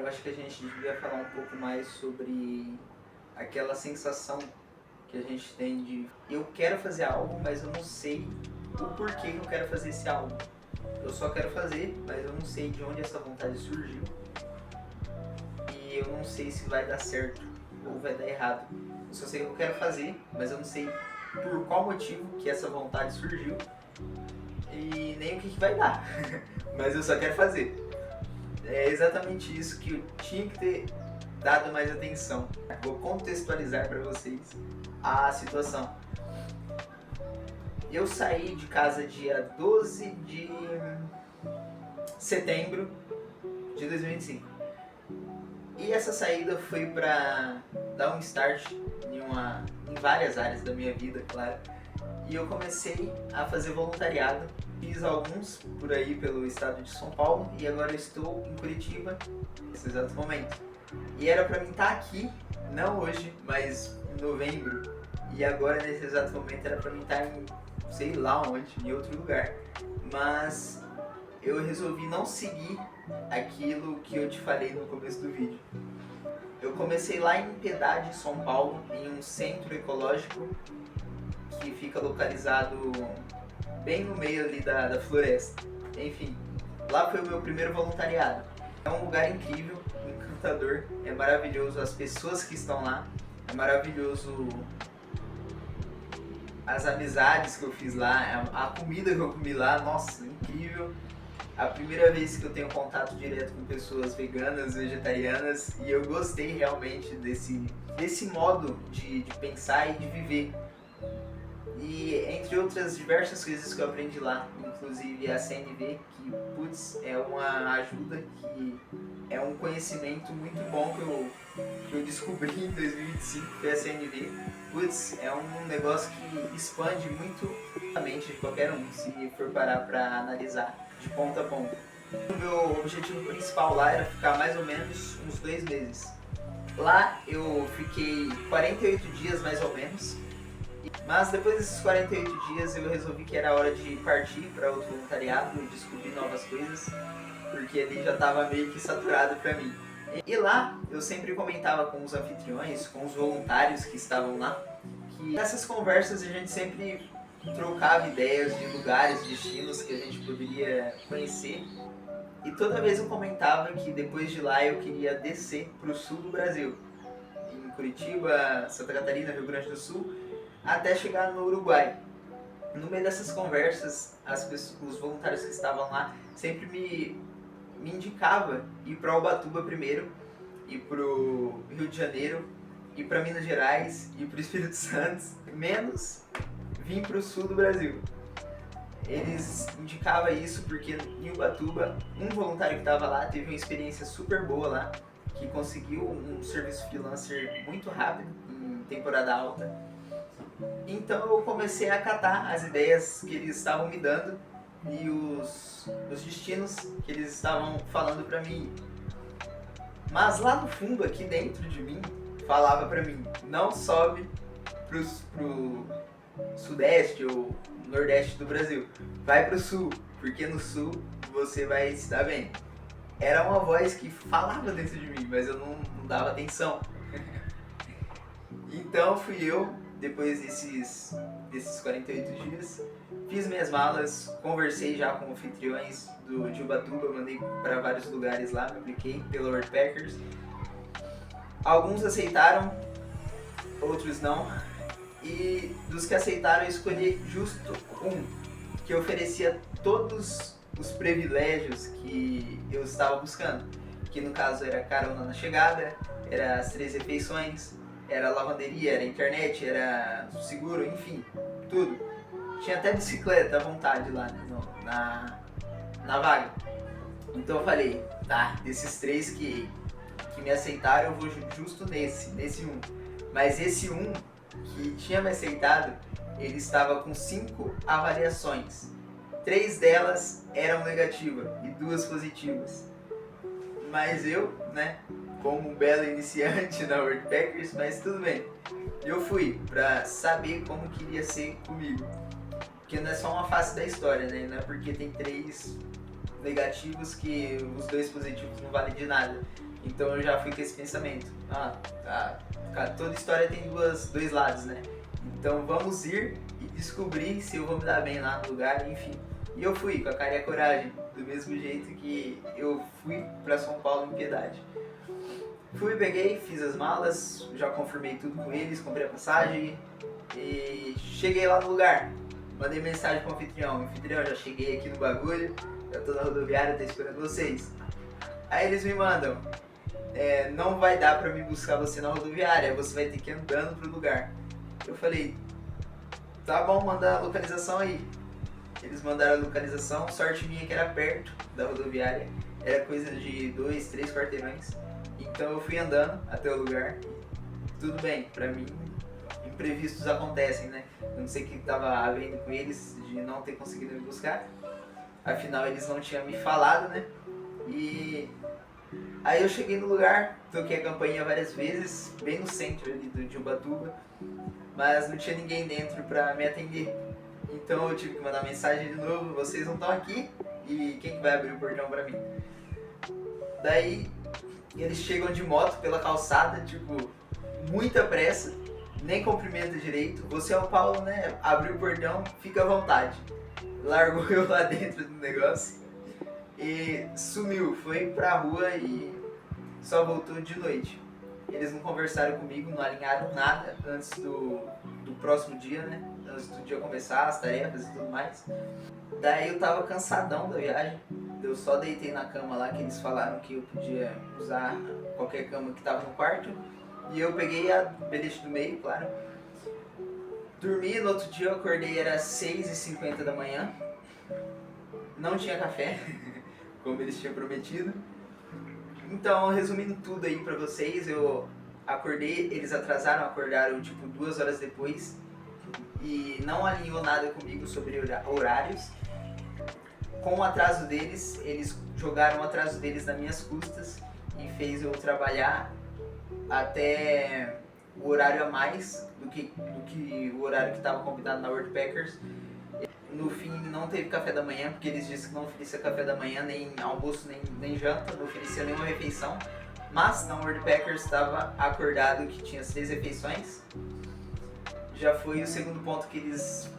eu acho que a gente devia falar um pouco mais sobre aquela sensação que a gente tem de eu quero fazer algo, mas eu não sei o porquê que eu quero fazer esse algo. Eu só quero fazer, mas eu não sei de onde essa vontade surgiu. E eu não sei se vai dar certo ou vai dar errado. Eu só sei que eu quero fazer, mas eu não sei por qual motivo que essa vontade surgiu e nem o que vai dar. Mas eu só quero fazer. É exatamente isso que eu tinha que ter dado mais atenção. Vou contextualizar para vocês a situação. Eu saí de casa dia 12 de setembro de 2025. E essa saída foi para dar um start em várias áreas da minha vida, claro. E eu comecei a fazer voluntariado. Fiz alguns por aí pelo estado de São Paulo e agora eu estou em Curitiba nesse exato momento. E era para mim estar aqui, não hoje, mas em novembro. E agora nesse exato momento era para mim estar em sei lá onde, em outro lugar. Mas eu resolvi não seguir aquilo que eu te falei no começo do vídeo. Eu comecei lá em Piedade, São Paulo, em um centro ecológico que fica localizado bem no meio ali da floresta. Enfim, lá foi o meu primeiro voluntariado. É um lugar incrível, encantador, é maravilhoso as pessoas que estão lá, é maravilhoso as amizades que eu fiz lá, a comida que eu comi lá, nossa, incrível. A primeira vez que eu tenho contato direto com pessoas veganas, vegetarianas, e eu gostei realmente desse modo de pensar e de viver. E entre outras diversas coisas que eu aprendi lá, inclusive a CNV, que putz, é uma ajuda, que é um conhecimento muito bom que eu descobri em 2025, foi a CNV. Putz, é um negócio que expande muito a mente de qualquer um, se for parar para analisar de ponta a ponta. O meu objetivo principal lá era ficar mais ou menos uns 2 meses. Lá eu fiquei 48 dias mais ou menos. Mas depois desses 48 dias eu resolvi que era hora de partir para outro voluntariado e descobrir novas coisas, porque ali já estava meio que saturado para mim. E lá eu sempre comentava com os anfitriões, com os voluntários que estavam lá, que nessas conversas a gente sempre trocava ideias de lugares, destinos que a gente poderia conhecer. E toda vez eu comentava que depois de lá eu queria descer para o sul do Brasil, em Curitiba, Santa Catarina, Rio Grande do Sul, até chegar no Uruguai. No meio dessas conversas, os voluntários que estavam lá sempre me indicavam ir para Ubatuba primeiro, ir para o Rio de Janeiro, ir para Minas Gerais, ir para o Espírito Santo, menos vir para o sul do Brasil. Eles indicavam isso porque em Ubatuba, um voluntário que estava lá teve uma experiência super boa lá, que conseguiu um serviço freelancer muito rápido, em temporada alta. Então eu comecei a catar as ideias que eles estavam me dando e os destinos que eles estavam falando pra mim. Mas lá no fundo, aqui dentro de mim, falava pra mim, não sobe pro sudeste ou nordeste do Brasil, vai pro sul, porque no sul você vai se dar bem. Era uma voz que falava dentro de mim, mas eu não dava atenção. Então fui eu, depois desses 48 dias, fiz minhas malas, conversei já com anfitriões de Ubatuba, mandei para vários lugares lá, me apliquei pelo Worldpackers. Alguns aceitaram, outros não. E dos que aceitaram eu escolhi justo um, que oferecia todos os privilégios que eu estava buscando. Que no caso era carona na chegada, era as 3 refeições, era lavanderia, era internet, era seguro, enfim, tudo. Tinha até bicicleta à vontade lá na vaga. Então eu falei, tá, desses 3 que me aceitaram, eu vou justo nesse um. Mas esse um que tinha me aceitado, ele estava com 5 avaliações. 3 delas eram negativas e 2 positivas. Mas eu, né, como um belo iniciante na Worldpackers, mas tudo bem. Eu fui pra saber como queria ser comigo. Porque não é só uma face da história, né? Não é porque tem 3 negativos que os 2 positivos não valem de nada. Então eu já fui com esse pensamento. Toda história tem dois lados, né? Então vamos ir e descobrir se eu vou me dar bem lá no lugar, enfim. E eu fui com a cara e a coragem, do mesmo jeito que eu fui para São Paulo em Piedade. Fui, peguei, fiz as malas, já confirmei tudo com eles, comprei a passagem e cheguei lá no lugar. Mandei mensagem pro anfitrião, já cheguei aqui no bagulho, já tô na rodoviária, tô esperando vocês. Aí eles me mandam, não vai dar pra me buscar você na rodoviária, você vai ter que ir andando pro lugar. Eu falei, tá bom, manda a localização aí. Eles mandaram a localização, sorte minha que era perto da rodoviária, era coisa de 2, 3 quarteirões. Então eu fui andando até o lugar, tudo bem, pra mim imprevistos acontecem, né? Eu não sei o que estava havendo com eles de não ter conseguido me buscar, afinal eles não tinham me falado, né? E aí eu cheguei no lugar, toquei a campainha várias vezes, bem no centro ali de Ubatuba, mas não tinha ninguém dentro pra me atender. Então eu tive que mandar mensagem de novo, vocês não estão aqui, e quem que vai abrir o portão pra mim? Daí eles chegam de moto pela calçada, tipo, muita pressa, nem cumprimenta direito. Você é o Paulo, né? Abriu o portão, fica à vontade. Largou eu lá dentro do negócio e sumiu, foi pra rua e só voltou de noite. Eles não conversaram comigo, não alinharam nada antes do próximo dia, né? Antes do dia começar, as tarefas e tudo mais. Daí eu tava cansadão da viagem. Eu só deitei na cama lá, que eles falaram que eu podia usar qualquer cama que tava no quarto. E eu peguei a beliche do meio, claro. Dormi, no outro dia eu acordei, era 6h50 da manhã. Não tinha café, como eles tinham prometido. Então, resumindo tudo aí pra vocês, eu acordei, eles acordaram tipo 2 horas depois. E não alinhou nada comigo sobre horários. Com o atraso deles, eles jogaram o atraso deles nas minhas custas e fez eu trabalhar até o horário a mais do que o horário que estava combinado na World Packers. No fim não teve café da manhã, porque eles disseram que não oferecia café da manhã, nem almoço, nem janta, não oferecia nenhuma refeição. Mas na World Packers estava acordado que tinha 6 refeições. Já foi o segundo ponto que eles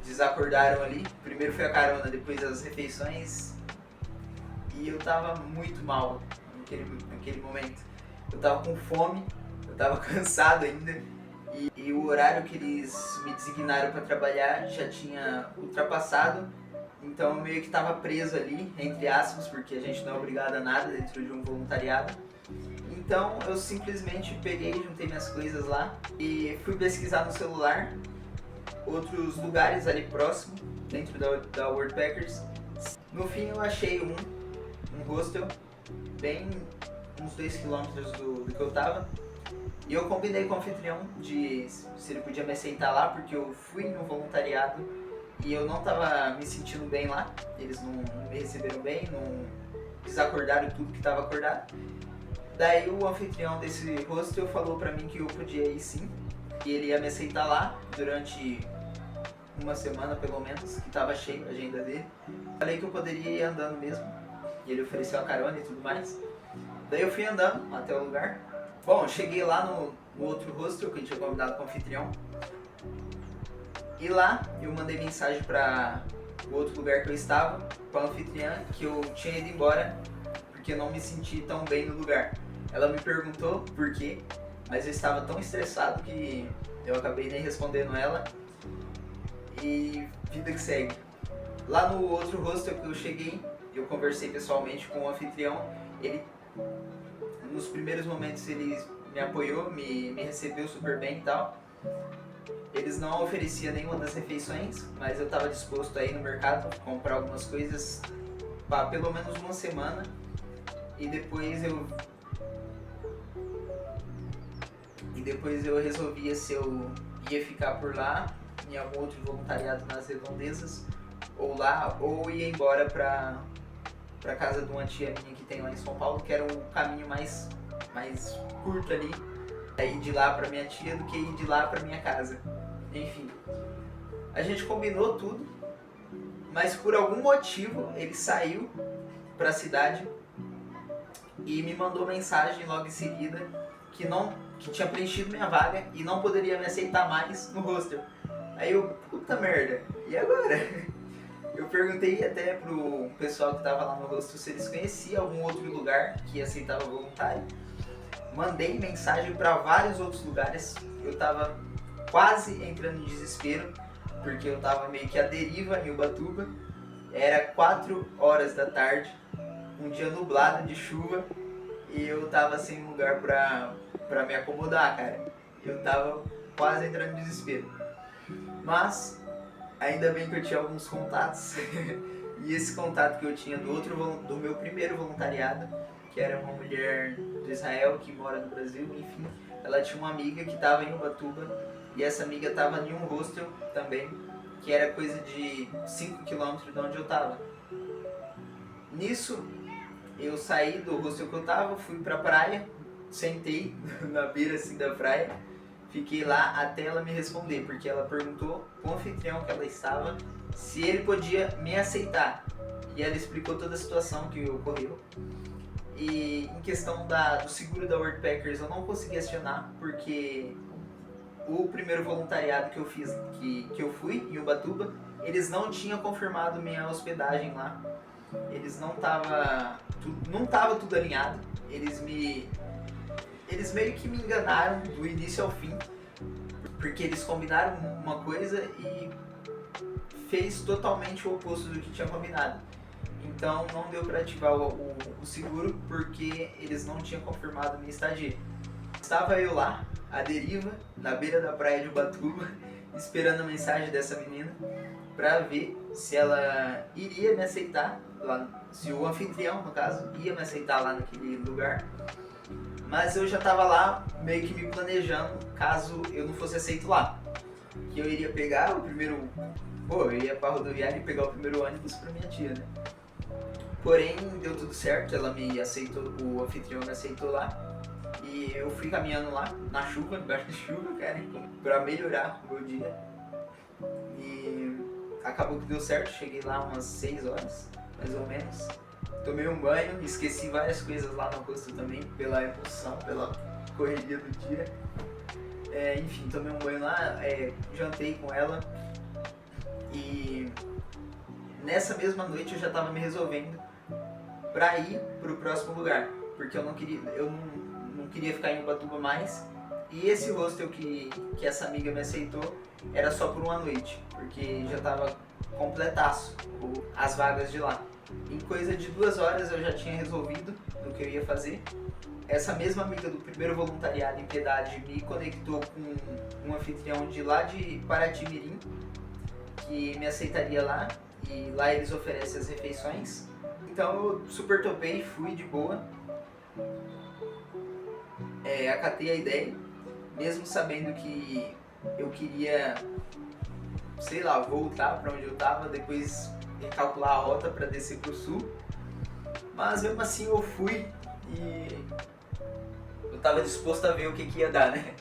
desacordaram ali. Primeiro foi a carona, depois as refeições. E eu tava muito mal naquele momento. Eu tava com fome, eu tava cansado ainda. E o horário que eles me designaram para trabalhar já tinha ultrapassado. Então eu meio que tava preso ali, entre aspas, porque a gente não é obrigado a nada dentro de um voluntariado. Então eu simplesmente peguei, juntei minhas coisas lá e fui pesquisar no celular outros lugares ali próximo, dentro da World Packers. No fim eu achei um hostel, bem uns 2 km do que eu tava. E eu combinei com o anfitrião de se ele podia me aceitar lá, porque eu fui no voluntariado e eu não tava me sentindo bem lá. Eles não me receberam bem, não desacordaram tudo que tava acordado. Daí o anfitrião desse hostel falou pra mim que eu podia ir sim, e ele ia me aceitar lá durante uma semana pelo menos, que tava cheio a agenda dele. Falei que eu poderia ir andando mesmo, e ele ofereceu a carona e tudo mais. Daí eu fui andando até o lugar. Bom, cheguei lá no outro hostel que a gente tinha combinado com o anfitrião. E lá eu mandei mensagem para o outro lugar que eu estava, para a anfitriã, que eu tinha ido embora porque eu não me senti tão bem no lugar. Ela me perguntou por quê, mas eu estava tão estressado que eu acabei nem respondendo ela. E vida que segue. Lá no outro hostel que eu cheguei, eu conversei pessoalmente com o anfitrião. Ele, nos primeiros momentos, ele me apoiou, me recebeu super bem e tal. Eles não ofereciam nenhuma das refeições, mas eu estava disposto a ir no mercado, comprar algumas coisas para pelo menos uma semana. E depois eu resolvia se eu ia ficar por lá, em algum outro voluntariado nas redondezas, ou lá, ou ia embora pra casa de uma tia minha que tem lá em São Paulo, que era o caminho mais curto ali, ir de lá pra minha tia do que ir de lá pra minha casa. Enfim, a gente combinou tudo, mas por algum motivo ele saiu pra cidade e me mandou mensagem logo em seguida que tinha preenchido minha vaga e não poderia me aceitar mais no hostel. Aí eu, puta merda, e agora? Eu perguntei até pro pessoal que tava lá no hostel se eles conheciam algum outro lugar que aceitava voluntário. Mandei mensagem para vários outros lugares. Eu tava quase entrando em desespero, porque eu tava meio que à deriva em Ubatuba. Era 4 horas da tarde, um dia nublado de chuva, e eu tava sem lugar pra me acomodar, cara. Eu tava quase entrando em desespero. Mas, ainda bem que eu tinha alguns contatos. E esse contato que eu tinha do meu primeiro voluntariado, que era uma mulher do Israel que mora no Brasil, enfim, ela tinha uma amiga que estava em Ubatuba e essa amiga estava em um hostel também, que era coisa de 5 quilômetros de onde eu estava. Nisso, eu saí do hostel que eu estava, fui pra praia, sentei na beira assim da praia, fiquei lá até ela me responder, porque ela perguntou com o anfitrião que ela estava se ele podia me aceitar. E ela explicou toda a situação que ocorreu. E em questão do seguro da Worldpackers eu não consegui acionar, porque o primeiro voluntariado que eu fiz, que eu fui em Ubatuba, eles não tinham confirmado minha hospedagem lá. Eles não tava tudo alinhado. Eles meio que me enganaram do início ao fim, porque eles combinaram uma coisa e fez totalmente o oposto do que tinha combinado. Então não deu para ativar o seguro porque eles não tinham confirmado minha estadia. Estava eu lá, à deriva, na beira da praia de Ubatuba, esperando a mensagem dessa menina para ver se ela iria me aceitar lá, se o anfitrião, no caso, ia me aceitar lá naquele lugar. Mas eu já estava lá meio que me planejando caso eu não fosse aceito lá. Que eu iria pegar o primeiro... eu ia pra rodoviária e pegar o primeiro ônibus pra minha tia, né? Porém, deu tudo certo, ela me aceitou, o anfitrião me aceitou lá. E eu fui caminhando lá, na chuva, embaixo de chuva, cara, pra melhorar o meu dia. E acabou que deu certo, cheguei lá umas 6 horas, mais ou menos. Tomei um banho, esqueci várias coisas lá no rosto também, pela emoção, pela correria do dia. Enfim, tomei um banho lá, jantei com ela e nessa mesma noite eu já estava me resolvendo para ir pro próximo lugar, porque eu não queria ficar em Ubatuba mais. E esse hostel que essa amiga me aceitou era só por uma noite, porque já estava completaço as vagas de lá. Em coisa de 2 horas eu já tinha resolvido o que eu ia fazer. Essa mesma amiga do primeiro voluntariado em Piedade me conectou com um anfitrião de lá de Paraty-Mirim, que me aceitaria lá, e lá eles oferecem as refeições. Então eu super topei, fui de boa. Acatei a ideia, mesmo sabendo que eu queria, sei lá, voltar para onde eu estava, depois recalcular a rota para descer pro sul. Mas mesmo assim eu fui e eu estava disposto a ver o que ia dar, né?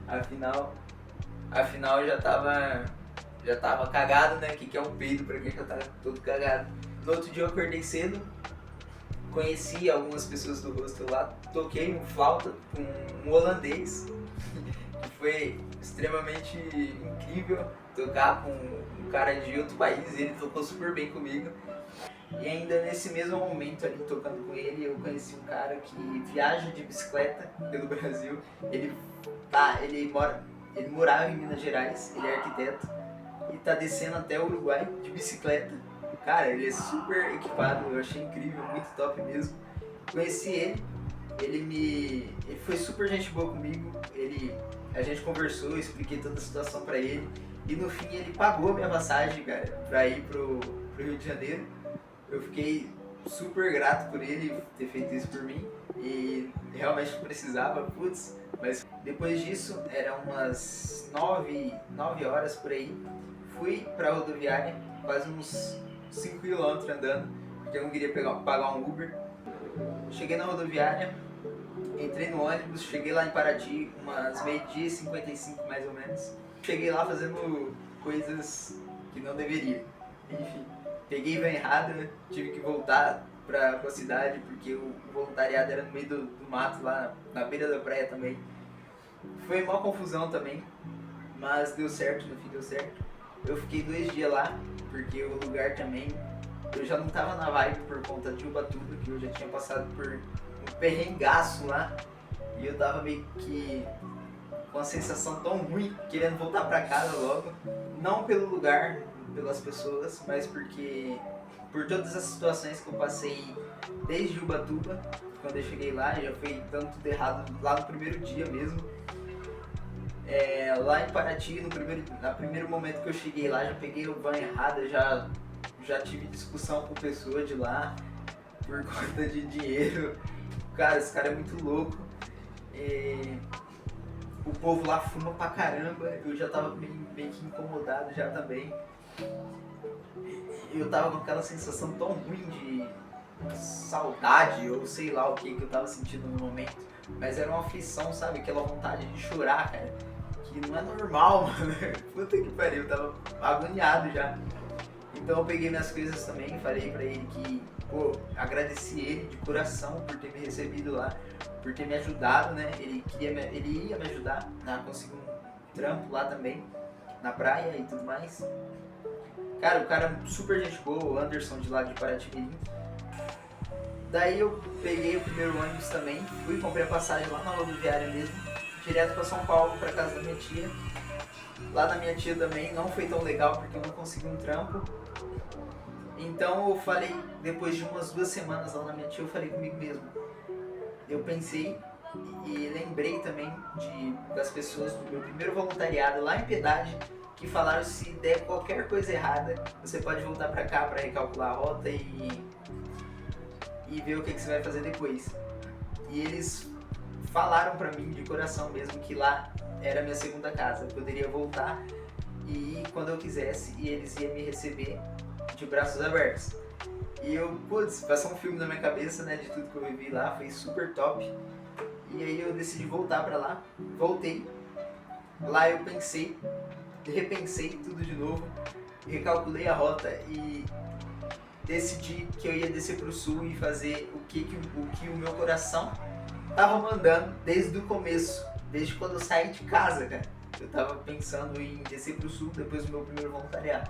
Afinal eu já tava cagado, né? O que é um peido pra quem já tá todo cagado. No outro dia eu acordei cedo, conheci algumas pessoas do hostel lá, toquei um flauta com um holandês, que foi extremamente incrível tocar com um cara de outro país, ele tocou super bem comigo. E ainda nesse mesmo momento ali tocando com ele, eu conheci um cara que viaja de bicicleta pelo Brasil. Ele morava em Minas Gerais, ele é arquiteto e tá descendo até o Uruguai de bicicleta. Cara, ele é super equipado, eu achei incrível, muito top mesmo. Conheci ele foi super gente boa comigo, a gente conversou, eu expliquei toda a situação pra ele e no fim ele pagou a minha passagem, cara, pra ir pro Rio de Janeiro. Eu fiquei super grato por ele ter feito isso por mim e realmente precisava, putz. Mas depois disso, eram umas 9 horas por aí, fui pra rodoviária, quase uns 5 km andando, porque eu não queria pagar um Uber. Cheguei na rodoviária, entrei no ônibus, cheguei lá em Paraty umas 12h55 mais ou menos. Cheguei lá fazendo coisas que não deveria, enfim. Peguei van errada, tive que voltar pra cidade, porque o voluntariado era no meio do mato, lá na beira da praia também. Foi uma confusão também, mas deu certo, no fim deu certo. Eu fiquei 2 dias lá, porque o lugar também, eu já não tava na vibe por conta de Ubatuba, que eu já tinha passado por um perrengaço lá, e eu tava meio que com uma sensação tão ruim, querendo voltar pra casa logo. Não pelo lugar, pelas pessoas, mas porque por todas as situações que eu passei desde Ubatuba, quando eu cheguei lá, já foi dando tudo errado lá no primeiro dia mesmo. Lá em Paraty, no primeiro momento que eu cheguei lá, já peguei o van errado, já tive discussão com pessoa de lá por conta de dinheiro. Cara, esse cara é muito louco. O povo lá fuma pra caramba, eu já tava meio que incomodado já também. Eu tava com aquela sensação tão ruim de saudade, ou sei lá o que eu tava sentindo no momento. Mas era uma aflição, sabe? Aquela vontade de chorar, cara. Que não é normal, mano. Puta que pariu, eu tava agoniado já. Então eu peguei minhas coisas também, falei pra ele que, pô, agradeci ele de coração por ter me recebido lá, por ter me ajudado, né? Ele ia me ajudar a conseguir um trampo lá também, na praia e tudo mais. Cara, o cara é super gente boa, o Anderson de lá de Paraty. Daí eu peguei o primeiro ônibus também, fui, comprei a passagem lá na rodoviária mesmo, direto pra São Paulo, pra casa da minha tia. Lá na minha tia também não foi tão legal porque eu não consegui um trampo. Então eu falei, depois de umas 2 semanas lá na minha tia, eu falei comigo mesmo. Eu pensei e lembrei também das pessoas do meu primeiro voluntariado lá em Piedade, que falaram: se der qualquer coisa errada, você pode voltar pra cá pra recalcular a rota e ver o que você vai fazer depois. E eles falaram pra mim de coração mesmo que lá era a minha segunda casa, eu poderia voltar e ir quando eu quisesse e eles iam me receber de braços abertos. E eu, putz, passou um filme na minha cabeça, né, de tudo que eu vivi lá, foi super top. E aí eu decidi voltar pra lá, voltei. Lá eu pensei, repensei tudo de novo, recalculei a rota e decidi que eu ia descer pro sul e fazer o que o meu coração tava mandando desde o começo, desde quando eu saí de casa, cara. Eu tava pensando em descer pro sul depois do meu primeiro voluntariado.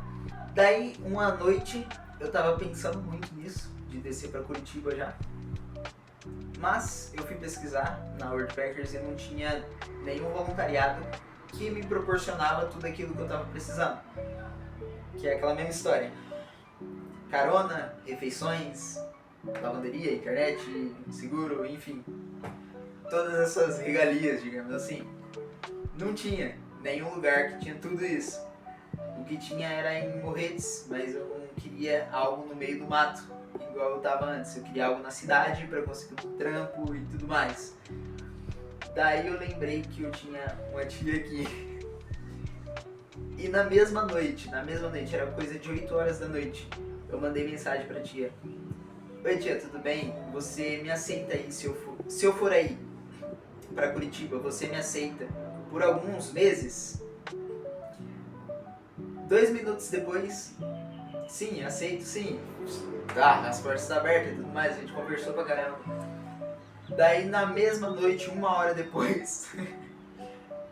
Daí, uma noite, eu tava pensando muito nisso, de descer pra Curitiba já. Mas eu fui pesquisar na Worldpackers e não tinha nenhum voluntariado que me proporcionava tudo aquilo que eu tava precisando. Que é aquela mesma história. Carona, refeições, lavanderia, internet, seguro, enfim. Todas essas regalias, digamos assim. Não tinha nenhum lugar que tinha tudo isso. O que tinha era em Morretes, mas eu não queria algo no meio do mato, igual eu tava antes. Eu queria algo na cidade para conseguir um trampo e tudo mais. Daí eu lembrei que eu tinha uma tia aqui. E na mesma noite, era coisa de 8 horas da noite, eu mandei mensagem pra tia. Oi tia, tudo bem? Você me aceita aí se eu for aí pra Curitiba, você me aceita por alguns meses? 2 minutos depois, sim, aceito sim. Tá, as portas estão abertas e tudo mais, a gente conversou pra caramba. Daí na mesma noite, 1 hora depois,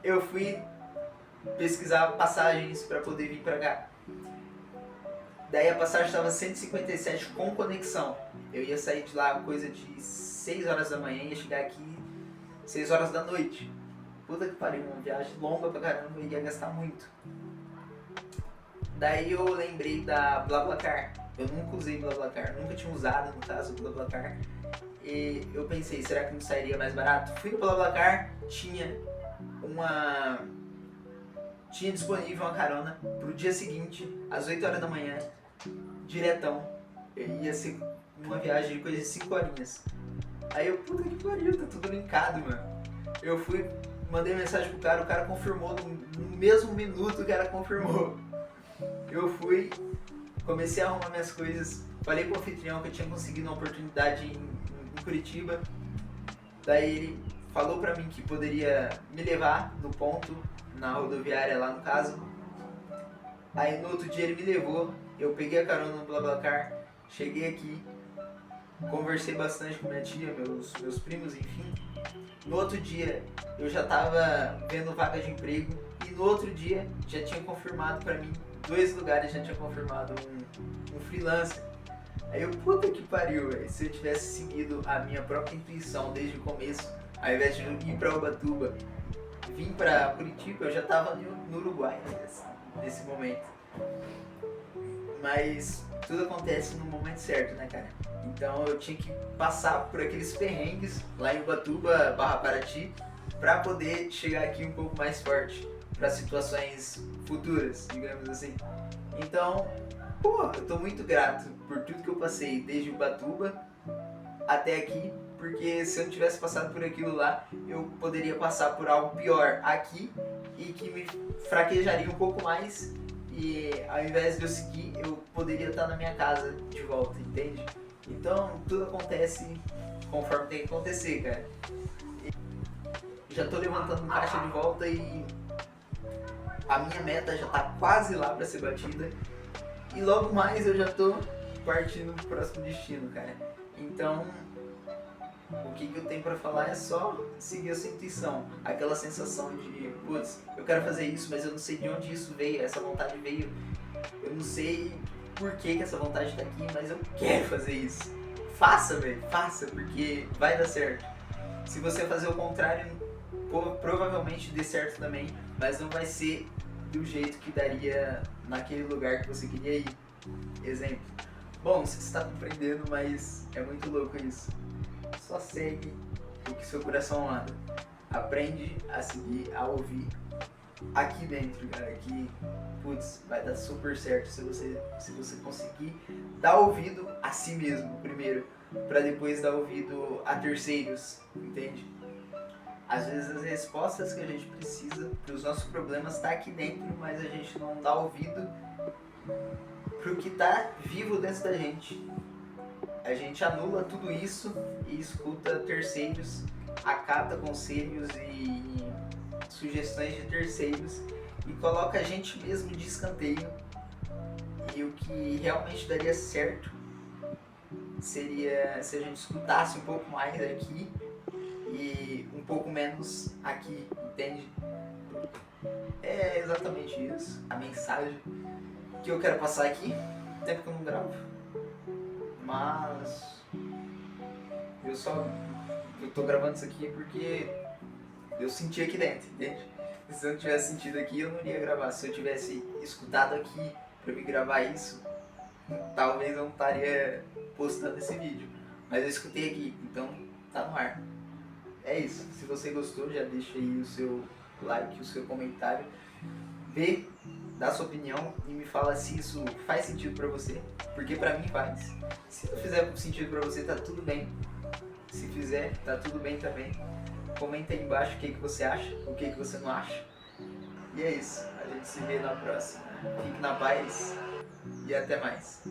eu fui pesquisar passagens pra poder vir pra cá. Daí a passagem estava 157 com conexão. Eu ia sair de lá coisa de 6 horas da manhã e ia chegar aqui 6 horas da noite. Puta que pariu, uma viagem longa pra caramba, ia gastar muito. Daí eu lembrei da BlaBlaCar. Eu nunca usei BlaBlaCar, nunca tinha usado, no caso, BlaBlaCar. E eu pensei, será que não sairia mais barato? Fui no BlaBlaCar, tinha disponível uma carona pro dia seguinte, às 8 horas da manhã, diretão. Ia ser uma viagem de coisa de 5 horinhas. Aí eu, puta que pariu, tá tudo linkado, mano. Eu fui, mandei mensagem pro cara, o cara confirmou no mesmo minuto que ela confirmou. Eu fui, comecei a arrumar minhas coisas, falei pro anfitrião que eu tinha conseguido uma oportunidade em Curitiba. Daí ele falou pra mim que poderia me levar no ponto, na rodoviária lá no caso. Aí no outro dia ele me levou, eu peguei a carona no BlaBlaCar, cheguei aqui conversei bastante com minha tia, meus primos, enfim. No outro dia eu já tava vendo vaga de emprego e no outro dia já tinha confirmado pra mim, 2 lugares já tinha confirmado um freelancer. Aí eu, puta que pariu, velho. Se eu tivesse seguido a minha própria intuição desde o começo, ao invés de ir pra Ubatuba, vim pra Curitiba, eu já tava no Uruguai nesse momento. Mas tudo acontece no momento certo, né, cara? Então eu tinha que passar por aqueles perrengues lá em Ubatuba, Barra Paraty, pra poder chegar aqui um pouco mais forte para situações futuras, digamos assim. Então, pô, eu tô muito grato por tudo que eu passei desde Ubatuba até aqui, porque se eu não tivesse passado por aquilo lá, eu poderia passar por algo pior aqui e que me fraquejaria um pouco mais e ao invés de eu seguir, eu poderia estar na minha casa de volta, entende? Então, tudo acontece conforme tem que acontecer, cara. E já tô levantando caixa de volta e a minha meta já tá quase lá pra ser batida. E logo mais eu já tô partindo pro próximo destino, cara. Então, o que eu tenho pra falar é só seguir a sua intuição. Aquela sensação de, putz, eu quero fazer isso, mas eu não sei de onde isso veio, essa vontade veio. Eu não sei por que essa vontade tá aqui, mas eu quero fazer isso. Faça, velho, faça, porque vai dar certo. Se você fazer o contrário, provavelmente dê certo também, mas não vai ser do jeito que daria naquele lugar que você queria ir. Exemplo. Bom, você está compreendendo, mas é muito louco isso. Só segue o que seu coração manda. Aprende a seguir, a ouvir aqui dentro, cara, que, putz, vai dar super certo se você conseguir dar ouvido a si mesmo primeiro, para depois dar ouvido a terceiros, entende? Às vezes as respostas que a gente precisa para os nossos problemas tá aqui dentro, mas a gente não dá ouvido pro que tá vivo dentro da gente. A gente anula tudo isso e escuta terceiros, acata conselhos e sugestões de terceiros e coloca a gente mesmo de escanteio. E o que realmente daria certo seria se a gente escutasse um pouco mais aqui e um pouco menos aqui, entende? É exatamente isso, a mensagem que eu quero passar aqui. Tempo que eu não gravo, mas eu tô gravando isso aqui porque eu senti aqui dentro, entende? Se eu não tivesse sentido aqui, eu não iria gravar. Se eu tivesse escutado aqui pra me gravar isso, talvez eu não estaria postando esse vídeo. Mas eu escutei aqui, então tá no ar. É isso. Se você gostou, já deixa aí o seu like, o seu comentário. Vê, dá sua opinião e me fala se isso faz sentido pra você. Porque pra mim faz. Se não fizer sentido pra você, tá tudo bem. Se fizer, tá tudo bem também. Comenta aí embaixo o que você acha, o que você não acha. E é isso. A gente se vê na próxima. Fique na paz e até mais.